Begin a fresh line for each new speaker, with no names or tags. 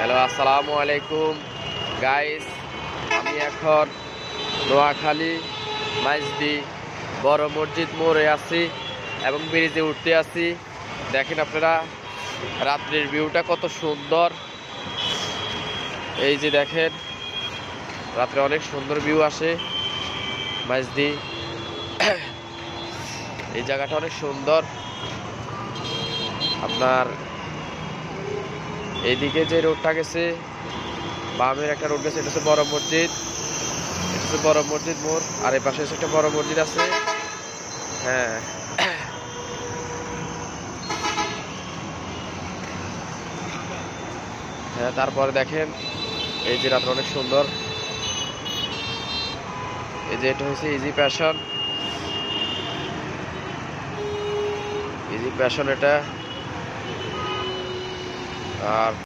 Hello, আসসালামু আলাইকুম guys. আমি এখন নোয়াখালী মাইজদি বড় মসজিদ মোড়ে আছি এবং ব্রিজে উঠতে আছি। দেখেন আপনারা রাত্রির ভিউটা কত সুন্দর। এই যে দেখেন রাত্রে অনেক সুন্দর ভিউ আসে মাইজদি। এই জায়গাটা অনেক সুন্দর। আপনার এইদিকে যে রোডটা গেছে, বামের একটা রোড গেছে, এটা হচ্ছে বড় মসজিদ, এটা হচ্ছে বড় মসজিদ মোড়। আর এই পাশে একটা বড় মসজিদ আছে। হ্যাঁ, হ্যাঁ, তারপরে দেখেন এই যে রাত্রে অনেক সুন্দর। এই যে এটা হচ্ছে ইজি প্যাশন, ইজি প্যাশন এটা। আর